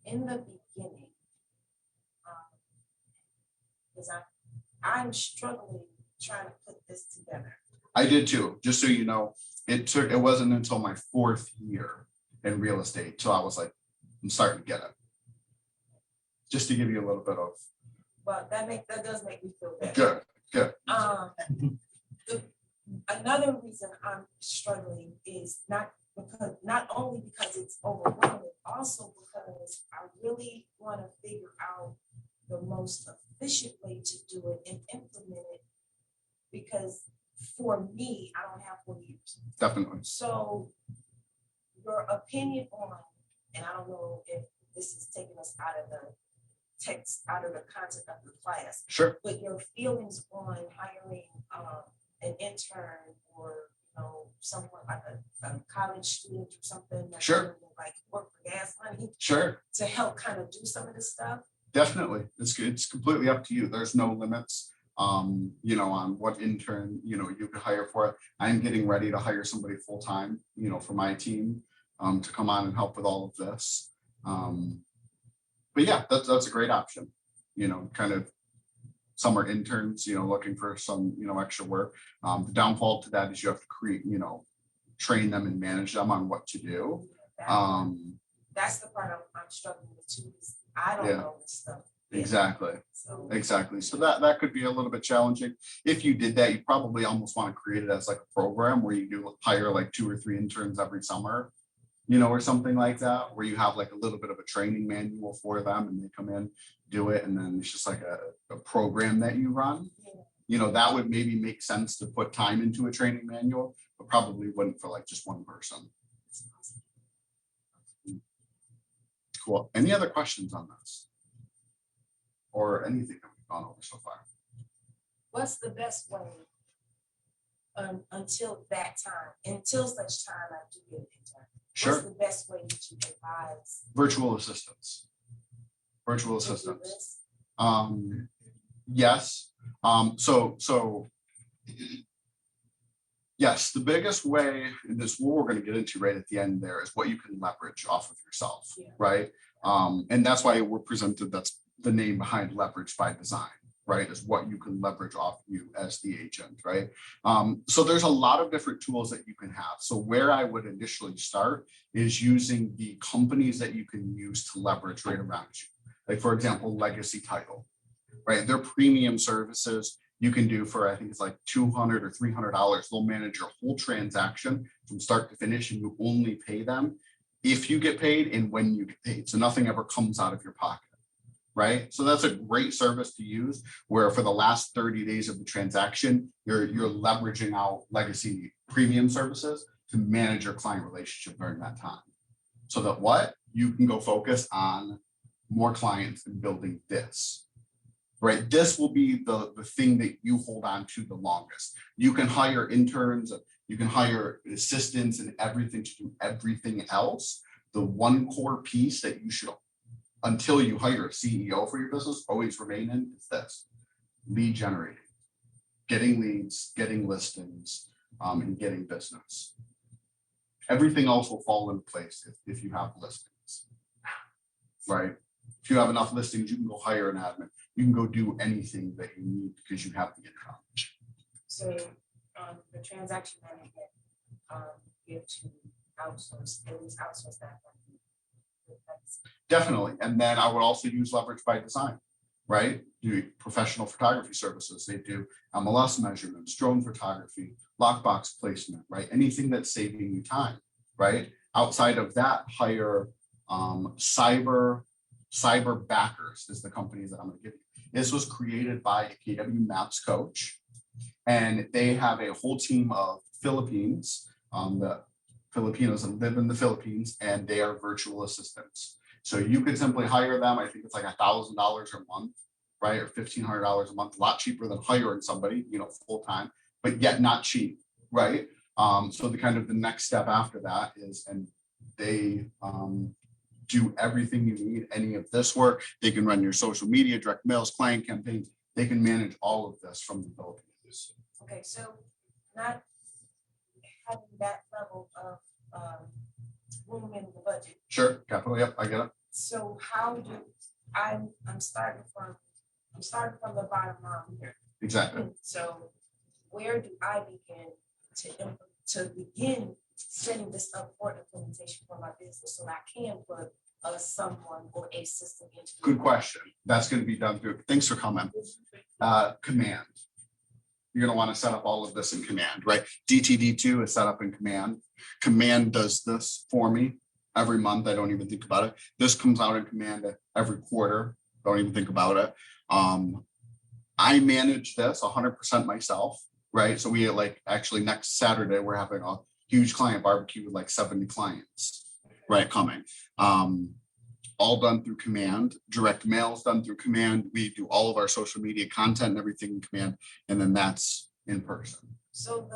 In the beginning, because I'm struggling trying to put this together. I did too, just so you know, it wasn't until my 4th year in real estate till I was like, I'm starting to get it. Just to give you a little bit of Well, that does make me feel better. good. Another reason I'm struggling is not only because it's overwhelming, also because I really want to figure out the most efficient way to do it and implement it. Because for me, I don't have 4 years. Definitely. So your opinion on, and I don't know if this is taking us out of the text, out of the content of the class, Sure. but your feelings on hiring an intern or, you know, someone like a college student or something. That's Sure. gonna, like work for gas money Sure. to help kind of do some of this stuff. Definitely. It's completely up to you. There's no limits, you know, on what intern, you know, you could hire for it. I'm getting ready to hire somebody full-time, you know, for my team, to come on and help with all of this. But yeah, that's a great option, you know, kind of summer interns, you know, looking for some, you know, extra work. The downfall to that is you have to create, you know, train them and manage them on what to do. That's the part I'm struggling with too, is I don't Yeah. know this stuff. Exactly. So Exactly. So that could be a little bit challenging. If you did that, you probably almost want to create it as like a program where you do hire like 2 or 3 interns every summer, you know, or something like that, where you have like a little bit of a training manual for them and they come in, do it, and then it's just like a program that you run. yeah. You know, that would maybe make sense to put time into a training manual, but probably wouldn't for like just one person. Cool. Any other questions on this? Or anything that we've gone over so far? What's the best way until that time, until such time I do get an intern? What's Sure. the best way that you advise? Virtual assistants. Virtual to do assistants. this? Yes. So yes, the biggest way, and this what we're going to get into right at the end there, is what you can leverage off of yourself, Yeah. right? And that's why we're presented, that's the name behind leverage by design, right? Is what you can leverage off you as the agent, right? So there's a lot of different tools that you can have. So where I would initially start is using the companies that you can use to leverage right around you. Like, for example, Legacy Title, right? Their premium services you can do for, I think it's like $200 or $300. They'll manage your whole transaction from start to finish, and you only pay them if you get paid and when you get paid. So nothing ever comes out of your pocket, right? So that's a great service to use, where for the last 30 days of the transaction, you're leveraging out Legacy premium services to manage your client relationship during that time. So that what? You can go focus on more clients and building this. Right, this will be the thing that you hold on to the longest. You can hire interns, you can hire assistants and everything to do everything else. The one core piece that you should, until you hire a CEO for your business, always remain in is this: lead generating, getting leads, getting listings, and getting business. Everything else will fall into place if you have listings, right? If you have enough listings, you can go hire an admin. You can go do anything that you need because you have the income. So the transaction management, you have to outsource, at least outsource that. Definitely. And then I would also use leverage by design, right? Do professional photography services. They do MLS measurements, drone photography, lockbox placement, right? Anything that's saving you time, right? Outside of that, hire cyber backers is the companies that I'm going to give you. This was created by a KW Maps coach, and they have a whole team of Filipinos that live in the Philippines, and they are virtual assistants. So you could simply hire them. I think it's like $1,000 a month, right? Or $1,500 a month, a lot cheaper than hiring somebody, you know, full time, but yet not cheap, right? So the next step after that is, and they do everything you need, any of this work. They can run your social media, direct mails, client campaigns. They can manage all of this from the Philippines. Okay, so not having that level of room in the budget. Sure, capital, yep, I get it. So how do I'm starting from the bottom line here. Exactly. So where do I begin to begin setting this up for implementation for my business, so I can put someone or a system into. Good question. That's gonna be done through, thanks for coming. Command. You're gonna wanna set up all of this in Command, right? DTD2 is set up in Command. Command does this for me every month. I don't even think about it. This comes out in Command every quarter. Don't even think about it. I manage this 100% myself, right? So we like actually next Saturday, we're having a huge client barbecue with like 70 clients, right, coming. All done through Command. Direct mail is done through Command. We do all of our social media content and everything in Command, and then that's in person. So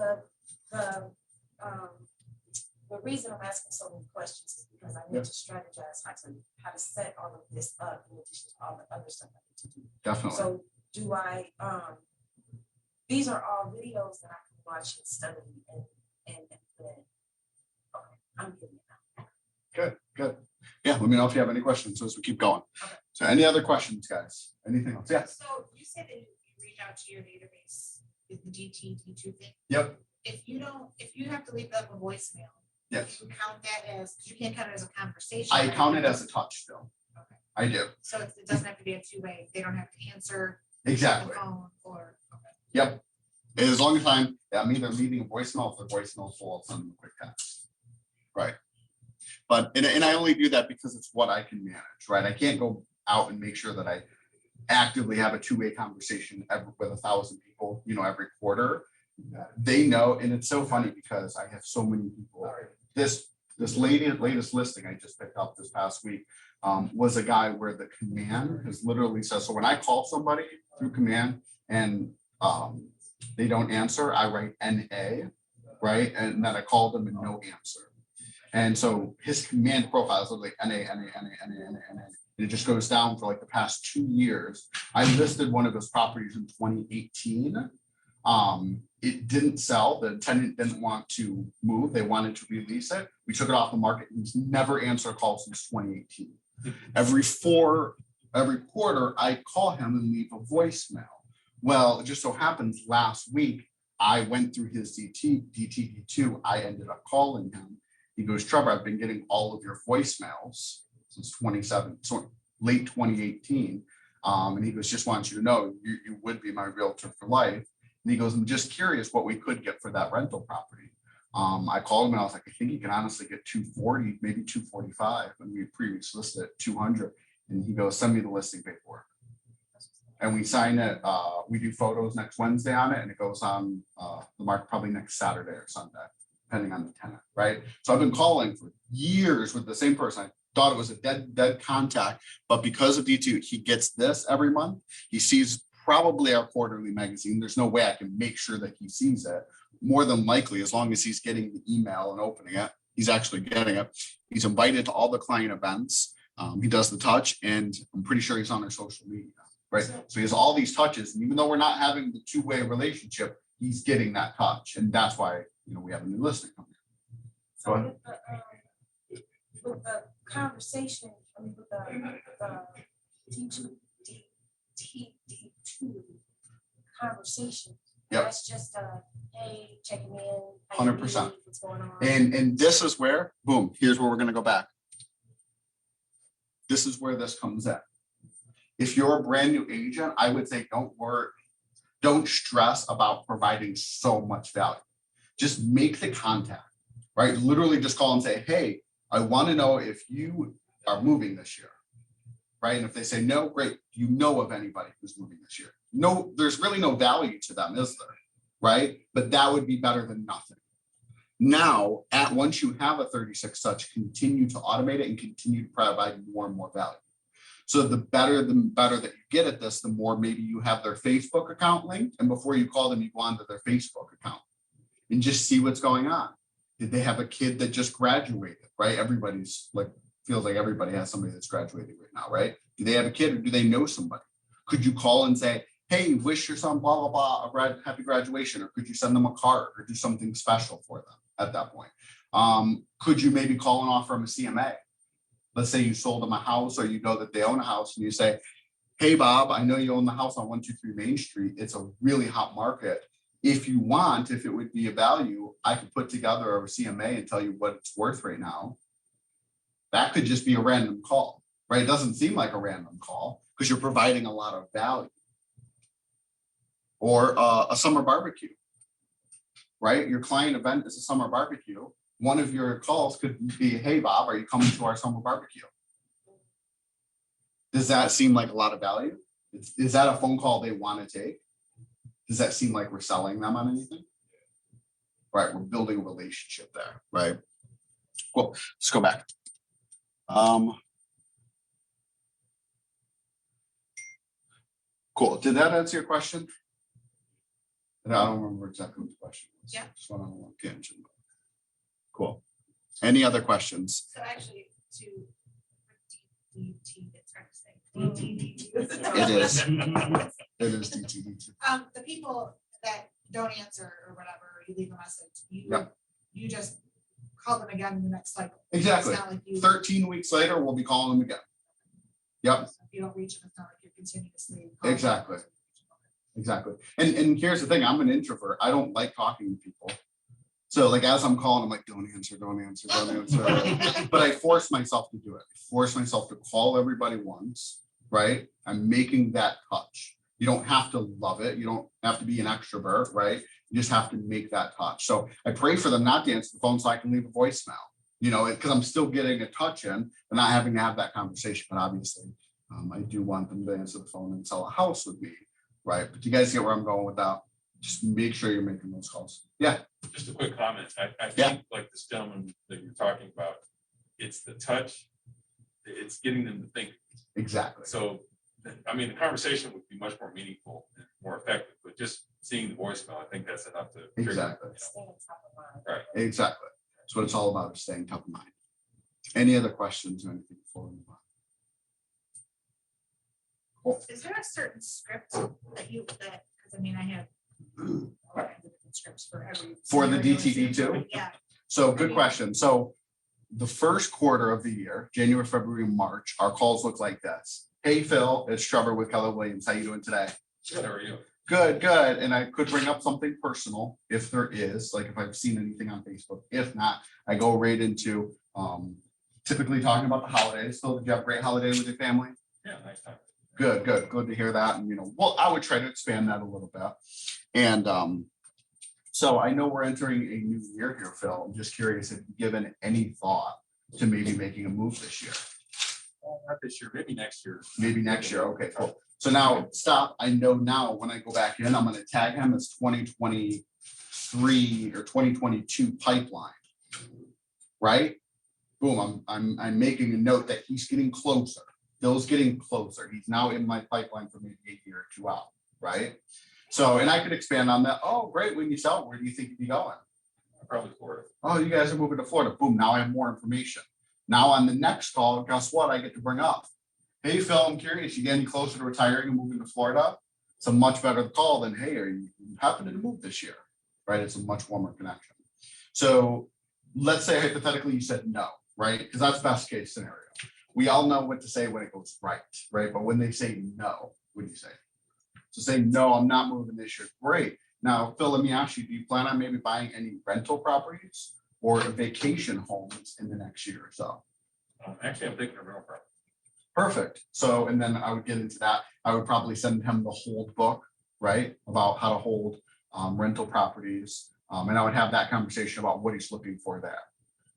the reason I'm asking so many questions is because I need to strategize how to set all of this up in addition to all the other stuff I need to do. Definitely. So do I, these are all videos that I can watch and study and then, okay, I'm getting it now. Good, good. Yeah, let me know if you have any questions as we keep going. Okay. So any other questions, guys? Anything else? Yes. So you said that you reach out to your database with the DTD2 thing. Yep. If you have to leave up a voicemail, Yes. you count that as, because you can't count it as a conversation. I count it as a touch still. Okay. I do. So it doesn't have to be a two-way. They don't have to answer the Exactly. phone or, okay. Yep. As long as I'm either leaving a voicemail, if the voicemail full, I'll send them a quick text. Right. But, and I only do that because it's what I can manage, right? I can't go out and make sure that I actively have a two-way conversation with 1,000 people, every quarter. They know, and it's so funny because I have so many people. This latest listing I just picked up this past week was a guy where the command is literally says, so when I call somebody through command and they don't answer, I write NA, right? And then I call them and no answer. And so his command profile is literally NA. And it just goes down for like the past 2 years. I listed one of his properties in 2018. It didn't sell. The tenant didn't want to move. They wanted to release it. We took it off the market. He's never answered a call since 2018. Every quarter, I call him and leave a voicemail. Well, it just so happens last week, I went through his DTD2. I ended up calling him. He goes, Trevor, I've been getting all of your voicemails since late 2018. And he goes, just want you to know, you would be my realtor for life. And he goes, I'm just curious what we could get for that rental property. I called him and I was like, I think you can honestly get 240, maybe 245 when we previously listed at 200. And he goes, send me the listing paperwork. And we sign it. We do photos next Wednesday on it, and it goes on the market probably next Saturday or Sunday, depending on the tenant, right? So I've been calling for years with the same person. I thought it was a dead contact, but because of D2, he gets this every month. He sees probably our quarterly magazine. There's no way I can make sure that he sees it. More than likely, as long as he's getting the email and opening it, he's actually getting it. He's invited to all the client events. He does the touch, and I'm pretty sure he's on our social media, right? So he has all these touches, and even though we're not having the two-way relationship, he's getting that touch, and that's why we have a new listing coming. So with the conversation, with the DTD2 conversation, Yep. That's just hey, checking in. 100%. What's going on? And this is where, boom, here's where we're going to go back. This is where this comes in. If you're a brand new agent, I would say don't worry, don't stress about providing so much value. Just make the contact, right? Literally just call and say, hey, I want to know if you are moving this year, right? And if they say no, great, you know of anybody who's moving this year. No, there's really no value to them, is there? Right? But that would be better than nothing. Now, once you have a 36 touch, continue to automate it and continue to provide more and more value. So the better that you get at this, the more maybe you have their Facebook account linked. And before you call them, you go onto their Facebook account and just see what's going on. Did they have a kid that just graduated, right? Everybody's like, feels like everybody has somebody that's graduating right now, right? Do they have a kid or do they know somebody? Could you call and say, hey, wish your son, blah, blah, blah, a happy graduation, or could you send them a card or do something special for them at that point? Could you maybe call and offer them a CMA? Let's say you sold them a house or you know that they own a house and you say, hey, Bob, I know you own the house on 123 Main Street. It's a really hot market. If you want, if it would be a value, I could put together a CMA and tell you what it's worth right now. That could just be a random call, right? It doesn't seem like a random call because you're providing a lot of value. Or a summer barbecue, right? Your client event is a summer barbecue. One of your calls could be, hey, Bob, are you coming to our summer barbecue? Does that seem like a lot of value? Is that a phone call they want to take? Does that seem like we're selling them on anything? Right, we're building a relationship there, right? Cool, let's go back. Cool, did that answer your question? I don't remember exactly what the question was. Yeah. Just want to get into it. Cool. Any other questions? So actually, to DTD, it's hard to say. DTD. It is. It is DTD. The people that don't answer or whatever, you leave a message, Yep. you just call them again in the next cycle. Exactly. It's not like you. 13 weeks later, we'll be calling them again. Yep, If you don't reach them, it's not like you're continuously. calling them. Exactly. exactly. And here's the thing, I'm an introvert. I don't like talking to people. So like as I'm calling, I'm like, don't answer, don't answer, don't answer. But I force myself to do it. I force myself to call everybody once, right? I'm making that touch. You don't have to love it. You don't have to be an extrovert, right? You just have to make that touch. So I pray for them not to answer the phone so I can leave a voicemail, you know, because I'm still getting a touch in and not having to have that conversation. But obviously, I do want them to answer the phone and sell a house with me, right? But you guys get where I'm going with that. Just make sure you're making those calls. Yeah. Just a quick comment. I Yeah. think like this gentleman that you're talking about, it's the touch, it's getting them to think. Exactly. So, I mean, the conversation would be much more meaningful and more effective, but just seeing the voicemail, I think that's enough to. trigger, Exactly. you know. Stay on top of mind. Right. Exactly. That's what it's all about, is staying top of mind. Any other questions or anything before we move on? Cool. Is there a certain script that you, that, because I mean, I have a lot of different scripts for every. For the scenario. DTD too? Yeah, So good question. So the first quarter of the year, January, February, March, our calls look like this. Hey, Phil, it's Trevor with Keller Williams. How you doing today? Good, how are you? Good, good. And I could bring up something personal if there is, like if I've seen anything on Facebook. If not, I go right into typically talking about the holidays. So did you have a great holiday with your family? Yeah, nice time. Good, good, good to hear that. And, you know, well, I would try to expand that a little bit. And so I know we're entering a new year here, Phil. I'm just curious if you've given any thought to maybe making a move this year. Not this year, maybe next year. Maybe next year. Okay, cool. So now stop. I know now when I go back in, I'm going to tag him as 2023 or 2022 pipeline. Right? Boom. I'm making a note that he's getting closer. Phil's getting closer. He's now in my pipeline for maybe a year or two out. Right? So, and I could expand on that. Oh, great. When you sell, where do you think you'd be going? Probably Florida. Oh, you guys are moving to Florida. Boom. Now I have more information. Now on the next call, guess what? I get to bring up. Hey, Phil, I'm curious. You getting closer to retiring and moving to Florida? It's a much better call than, hey, are you happening to move this year? Right? It's a much warmer connection. So let's say hypothetically you said no, right? Because that's best case scenario. We all know what to say when it goes right? But when they say no, what do you say? So say, no, I'm not moving this year. Great. Now, Phil, let me ask you, do you plan on maybe buying any rental properties or vacation homes in the next year or so? Actually, I'm thinking of real property. Perfect. So, and then I would get into that. I would probably send him the hold book, right? About how to hold rental properties. And I would have that conversation about what he's looking for there.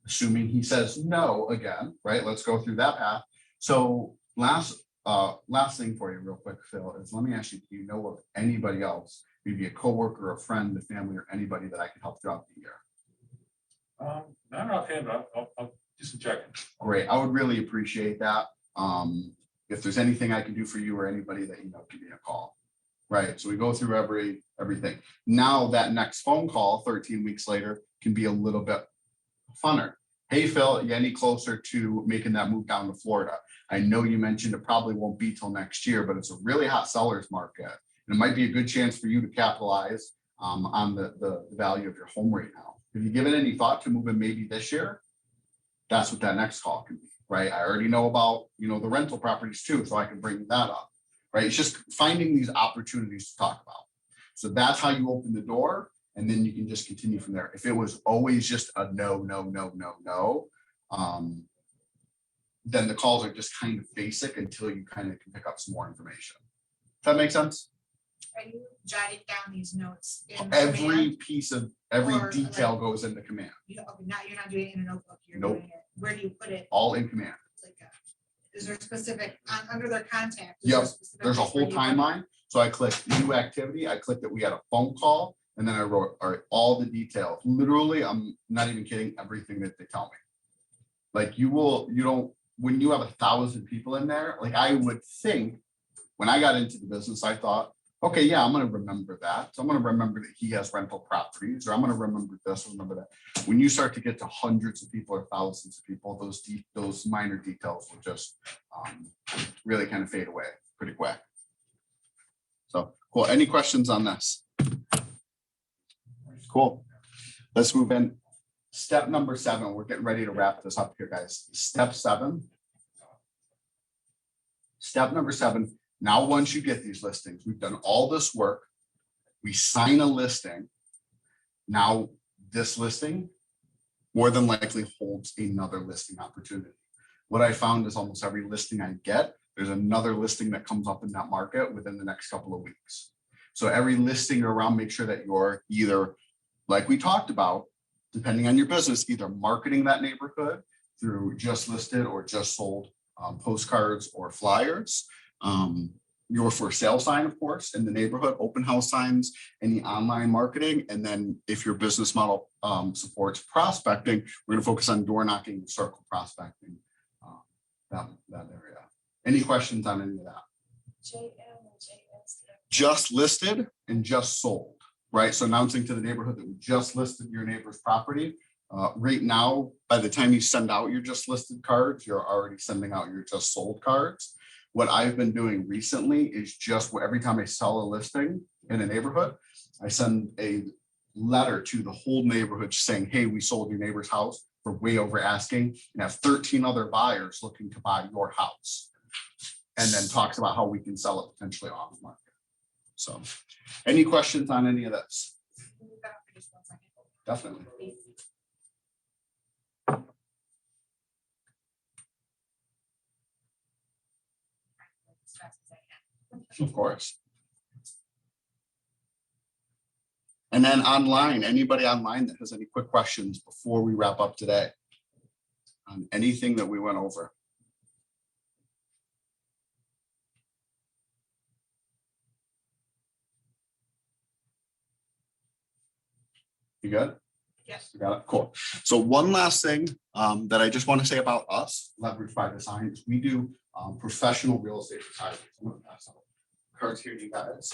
Assuming he says no again, right? Let's go through that path. So last thing for you real quick, Phil, is let me ask you, do you know of anybody else, maybe a coworker, a friend, a family, or anybody that I can help throughout the year? Not offhand, but I'll do some checking. Great. I would really appreciate that. If there's anything I can do for you or anybody that you know, give me a call. Right. So we go through everything. Now that next phone call 13 weeks later can be a little bit funner. Hey, Phil, you any closer to making that move down to Florida? I know you mentioned it probably won't be till next year, but it's a really hot seller's market. And it might be a good chance for you to capitalize on the value of your home right now. Have you given any thought to moving maybe this year? That's what that next call can be, right? I already know about, the rental properties too, so I can bring that up, right? It's just finding these opportunities to talk about. So that's how you open the door, and then you can just continue from there. If it was always just a no, no, no, no, no, then the calls are just kind of basic until you kind of can pick up some more information. Does that make sense? Are you jotting down these notes? in the Every command? piece of, every Or, detail like- goes into command, Okay, now you're not doing it in a notebook, you're Nope. doing it, where do you put it? all in command. Like, is there specific, under their contact? is there Yep, specific There's a place where whole you put it? timeline. So I clicked new activity. I clicked that we had a phone call, and then I wrote, all right, all the details. Literally, I'm not even kidding, everything that they tell me. Like you don't, when you have 1,000 people in there, like I would think, when I got into the business, I thought, okay, yeah, I'm gonna remember that. So I'm gonna remember that he has rental properties, or I'm gonna remember this, remember that. When you start to get to hundreds of people or thousands of people, those minor details will just really kind of fade away pretty quick. So, cool. Any questions on this? Cool. Let's move in. Step number 7, we're getting ready to wrap this up here, guys. Step 7. Step number 7. Now, once you get these listings, we've done all this work. We sign a listing. Now, this listing more than likely holds another listing opportunity. What I found is almost every listing I get, there's another listing that comes up in that market within the next couple of weeks. So every listing you're around, make sure that you're either, like we talked about, depending on your business, either marketing that neighborhood through just listed or just sold postcards or flyers. Your for sale sign, of course, in the neighborhood, open house signs, any online marketing. And then if your business model supports prospecting, we're going to focus on door knocking and circle prospecting, that area. Any questions on any of that? JM and JS. Just listed and just sold, right? So announcing to the neighborhood that we just listed your neighbor's property. Right now, by the time you send out your just listed cards, you're already sending out your just sold cards. What I've been doing recently is just every time I sell a listing in a neighborhood, I send a letter to the whole neighborhood saying, hey, we sold your neighbor's house for way over asking and have 13 other buyers looking to buy your house. And then talks about how we can sell it potentially off market. So any questions on any of this? Can you back up for just 1 second? Definitely. As fast as I can. Of course. And then online, anybody online that has any quick questions before we wrap up today on anything that we went over? You good? Yes. You got it. Cool. So one last thing that I just want to say about us, Leverage by Design, is we do professional real estate photography. I'm gonna pass out cards here to you guys.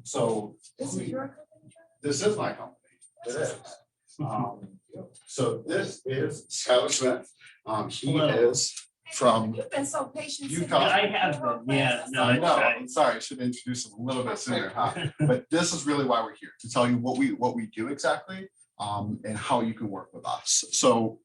So This is your company, Trevor? this is my company. It is. So this is Skylar Smith. He Hello. is from You've been so patient. You sitting got- there. I have been, yeah, no, I know, it's I'm sorry, I should introduce him a little bit sooner, huh? But this is really why we're here, to tell you what we do exactly, and how you can work with us. So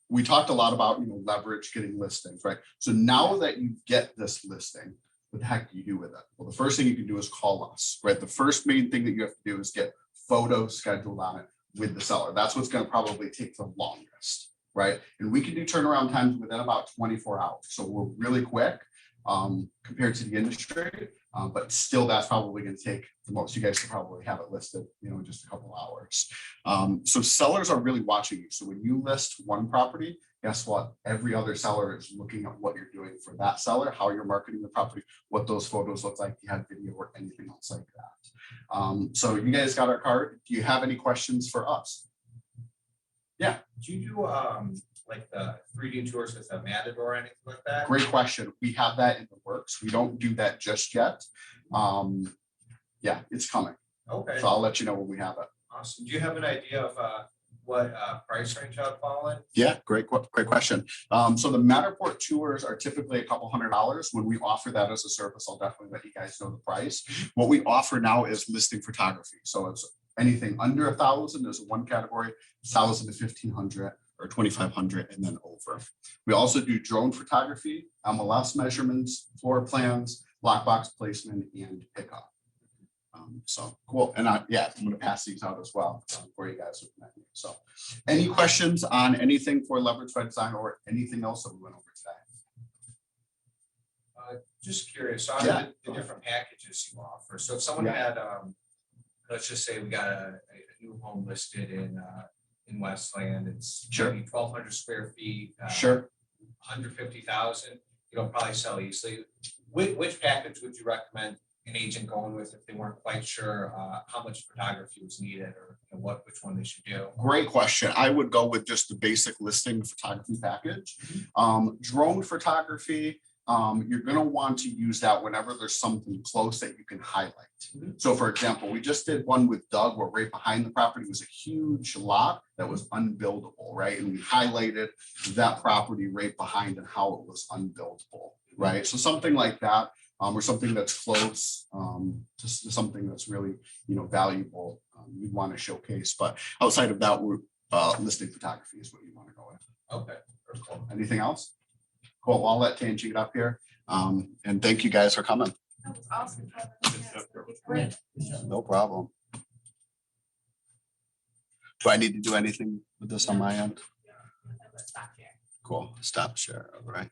we talked a lot about, leverage, getting listings, right? So now that you get this listing, what the heck do you do with it? Well, the first thing you can do is call us, right? The first main thing that you have to do is get photos scheduled on it with the seller. That's what's going to probably take the longest, right? And we can do turnaround times within about 24 hours. So we're really quick compared to the industry, but still that's probably going to take the most. You guys can probably have it listed, in just a couple hours. So sellers are really watching you. So when you list one property, guess what? Every other seller is looking at what you're doing for that seller, how you're marketing the property, what those photos look like, do you have video or anything else like that. So you guys got our card. Do you have any questions for us? Do you do like the 3D tours with a matador or anything like that? Great question. We have that in the works. We don't do that just yet. Yeah, it's coming. Okay, So I'll let you know when we have it. awesome. Do you have an idea of what price range I'd fall in? Yeah, great question. So the Matterport tours are typically a couple $100. When we offer that as a service, I'll definitely let you guys know the price. What we offer now is listing photography. So it's anything under 1,000 is one category, 1,000 to 1,500 or 2,500 and then over. We also do drone photography, MLS measurements, floor plans, lockbox placement, and pickup. So cool. And I'm gonna pass these out as well for you guys. So any questions on anything for Leverage by Design or anything else that we went over today? Just curious, on Yeah. the different packages you offer. So if someone Yeah. had, let's just say we got a new home listed in Westland, it's Sure. maybe 1,200 square feet. Sure. 150,000, you don't probably sell easily. Which package would you recommend an agent going with if they weren't quite sure how much photography was needed or which one they should do? Great question. I would go with just the basic listing photography package. Drone photography, you're gonna want to use that whenever there's something close that you can highlight. So for example, we just did one with Doug where right behind the property was a huge lot that was unbuildable, right? And we highlighted that property right behind and how it was unbuildable, right? So something like that, or something that's close to something that's really, valuable, you'd want to showcase. But outside of that, we're listing photography is what you want to go with. Okay. Very cool. Anything else? Cool. Well, I'll let Tangi get up here. And thank you guys for coming. That was awesome. Trevor. Yes, it's great. No problem. Do I need to do anything with this on my end? Stop here. Cool. Stop share. All right.